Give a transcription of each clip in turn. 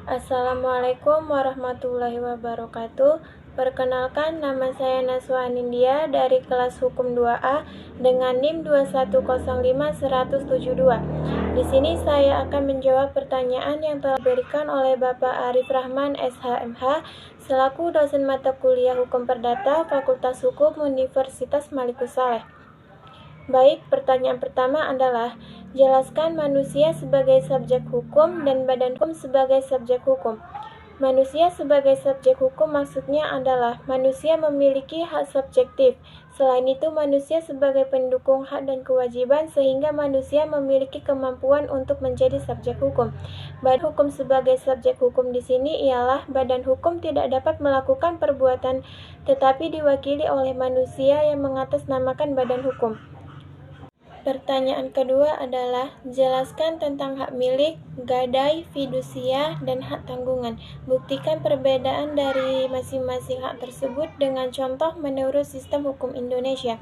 Assalamualaikum warahmatullahi wabarakatuh. Perkenalkan, nama saya Naswa Anindya dari kelas Hukum 2A dengan NIM 2105172. Di sini saya akan menjawab pertanyaan yang telah diberikan oleh Bapak Arif Rahman SHMH selaku dosen mata kuliah Hukum Perdata Fakultas Hukum Universitas Malikus Saleh. Baik, pertanyaan pertama adalah jelaskan manusia sebagai subjek hukum dan badan hukum sebagai subjek hukum. Manusia sebagai subjek hukum maksudnya adalah manusia memiliki hak subjektif. Selain itu, manusia sebagai pendukung hak dan kewajiban sehingga manusia memiliki kemampuan untuk menjadi subjek hukum. Badan hukum sebagai subjek hukum di sini ialah badan hukum tidak dapat melakukan perbuatan tetapi diwakili oleh manusia yang mengatasnamakan badan hukum. Pertanyaan kedua adalah jelaskan tentang hak milik, gadai, fidusia, dan hak tanggungan. Buktikan perbedaan dari masing-masing hak tersebut dengan contoh menurut sistem hukum Indonesia.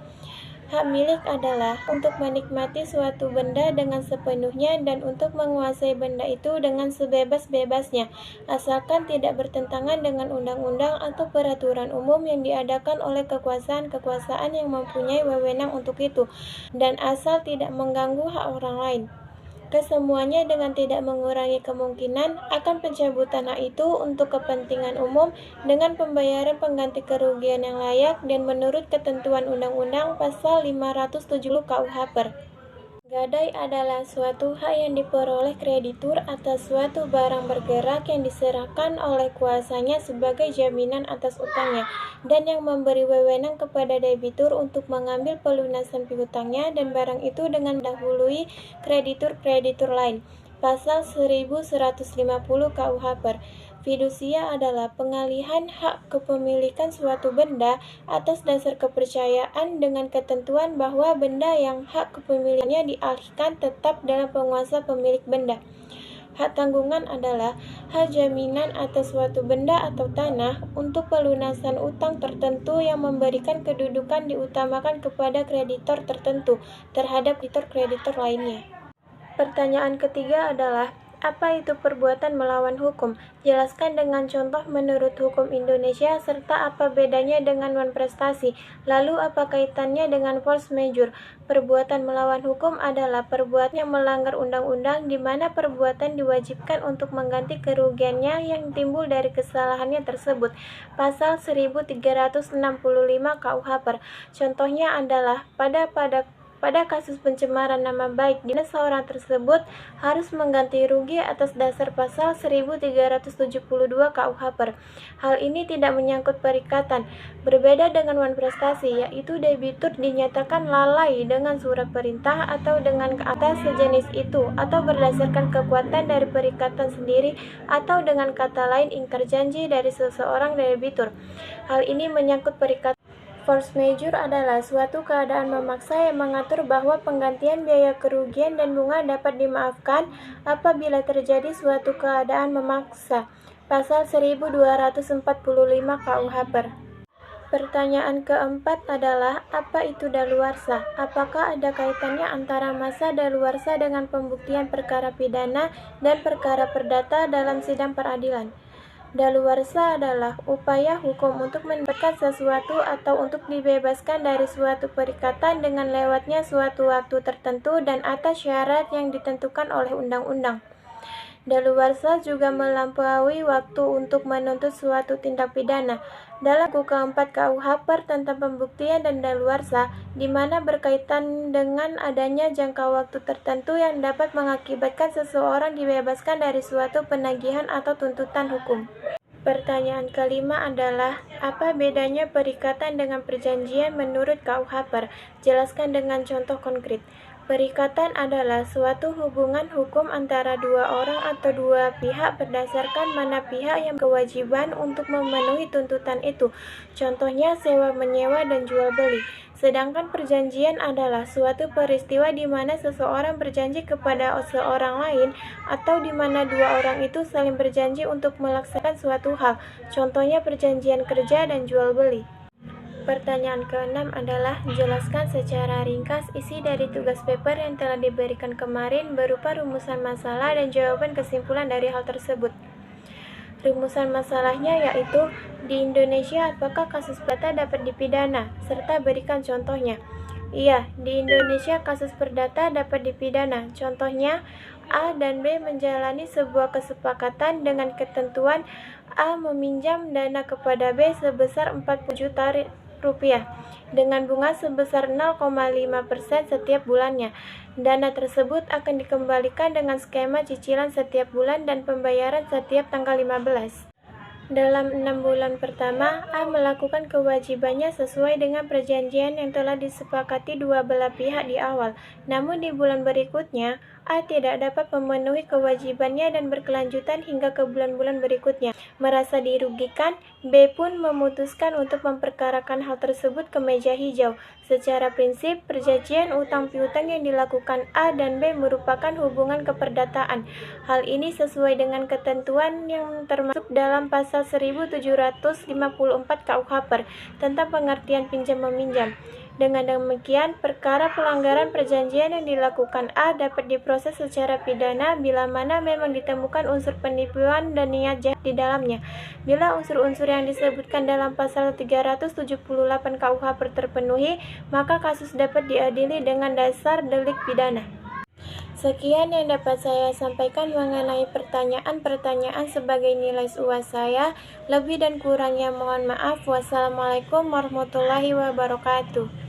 Hak milik adalah untuk menikmati suatu benda dengan sepenuhnya dan untuk menguasai benda itu dengan sebebas-bebasnya, asalkan tidak bertentangan dengan undang-undang atau peraturan umum yang diadakan oleh kekuasaan-kekuasaan yang mempunyai wewenang untuk itu, dan asal tidak mengganggu hak orang lain. Kesemuanya dengan tidak mengurangi kemungkinan akan pencabutan hak itu untuk kepentingan umum dengan pembayaran pengganti kerugian yang layak dan menurut ketentuan Undang-Undang Pasal 570 KUH-PER. Gadai adalah suatu hak yang diperoleh kreditur atas suatu barang bergerak yang diserahkan oleh kuasanya sebagai jaminan atas utangnya dan yang memberi wewenang kepada debitur untuk mengambil pelunasan piutangnya dan barang itu dengan mendahului kreditur-kreditur lain. Pasal 1150 KUH-PER. Fidusia adalah pengalihan hak kepemilikan suatu benda atas dasar kepercayaan dengan ketentuan bahwa benda yang hak kepemilikannya dialihkan tetap dalam penguasa pemilik benda. Hak tanggungan adalah hak jaminan atas suatu benda atau tanah untuk pelunasan utang tertentu yang memberikan kedudukan diutamakan kepada kreditor tertentu terhadap kreditor lainnya. Pertanyaan ketiga adalah apa itu perbuatan melawan hukum? Jelaskan dengan contoh menurut hukum Indonesia serta apa bedanya dengan non-prestasi. Lalu apa kaitannya dengan force majeure? Perbuatan melawan hukum adalah perbuatan yang melanggar undang-undang di mana perbuatan diwajibkan untuk mengganti kerugiannya yang timbul dari kesalahannya tersebut. Pasal 1365 KUH-PER. Contohnya adalah pada kasus pencemaran nama baik di mana seorang tersebut harus mengganti rugi atas dasar pasal 1372 KUH-PER. Hal ini tidak menyangkut perikatan. Berbeda dengan non-prestasi, yaitu debitur dinyatakan lalai dengan surat perintah atau dengan atas sejenis itu, atau berdasarkan kekuatan dari perikatan sendiri, atau dengan kata lain ingkar janji dari seseorang debitur. Hal ini menyangkut perikatan. Force majeure adalah suatu keadaan memaksa yang mengatur bahwa penggantian biaya kerugian dan bunga dapat dimaafkan apabila terjadi suatu keadaan memaksa. Pasal 1245 KUH-PER. Pertanyaan keempat adalah apa itu daluarsa? Apakah ada kaitannya antara masa daluarsa dengan pembuktian perkara pidana dan perkara perdata dalam sidang peradilan? Daluarsa adalah upaya hukum untuk mendapatkan sesuatu atau untuk dibebaskan dari suatu perikatan dengan lewatnya suatu waktu tertentu dan atas syarat yang ditentukan oleh undang-undang. Daluarsa juga melampaui waktu untuk menuntut suatu tindak pidana. Dalam buku keempat KUH-PER tentang pembuktian dan daluarsa, di mana berkaitan dengan adanya jangka waktu tertentu yang dapat mengakibatkan seseorang dibebaskan dari suatu penagihan atau tuntutan hukum. Pertanyaan kelima adalah, apa bedanya perikatan dengan perjanjian menurut KUH-PER? Jelaskan dengan contoh konkret. Perikatan adalah suatu hubungan hukum antara dua orang atau dua pihak berdasarkan mana pihak yang kewajiban untuk memenuhi tuntutan itu. Contohnya sewa-menyewa dan jual-beli. Sedangkan perjanjian adalah suatu peristiwa di mana seseorang berjanji kepada seorang lain atau di mana dua orang itu saling berjanji untuk melaksanakan suatu hal. Contohnya perjanjian kerja dan jual-beli. Pertanyaan keenam adalah jelaskan secara ringkas isi dari tugas paper yang telah diberikan kemarin berupa rumusan masalah dan jawaban kesimpulan dari hal tersebut. Rumusan masalahnya yaitu di Indonesia apakah kasus perdata dapat dipidana, serta berikan contohnya. Iya, di Indonesia kasus perdata dapat dipidana. Contohnya, A dan B menjalani sebuah kesepakatan dengan ketentuan A meminjam dana kepada B sebesar 40 juta rupiah dengan bunga sebesar 0,5% setiap bulannya. Dana tersebut akan dikembalikan dengan skema cicilan setiap bulan dan pembayaran setiap tanggal 15. Dalam 6 bulan pertama, A melakukan kewajibannya sesuai dengan perjanjian yang telah disepakati dua belah pihak di awal. Namun di bulan berikutnya, A tidak dapat memenuhi kewajibannya dan berkelanjutan hingga ke bulan-bulan berikutnya. Merasa dirugikan, B pun memutuskan untuk memperkarakan hal tersebut ke meja hijau. Secara prinsip, perjanjian utang piutang yang dilakukan A dan B merupakan hubungan keperdataan. Hal ini sesuai dengan ketentuan yang termasuk dalam pasal 1754 KUH tentang pengertian pinjam-meminjam. Dengan demikian, perkara pelanggaran perjanjian yang dilakukan A dapat diproses secara pidana bila mana memang ditemukan unsur penipuan dan niat jahat di dalamnya. Bila unsur-unsur yang disebutkan dalam pasal 378 KUH terpenuhi, maka kasus dapat diadili dengan dasar delik pidana. Sekian yang dapat saya sampaikan mengenai pertanyaan-pertanyaan sebagai nilai UAS saya. Lebih dan kurangnya mohon maaf. Wassalamualaikum warahmatullahi wabarakatuh.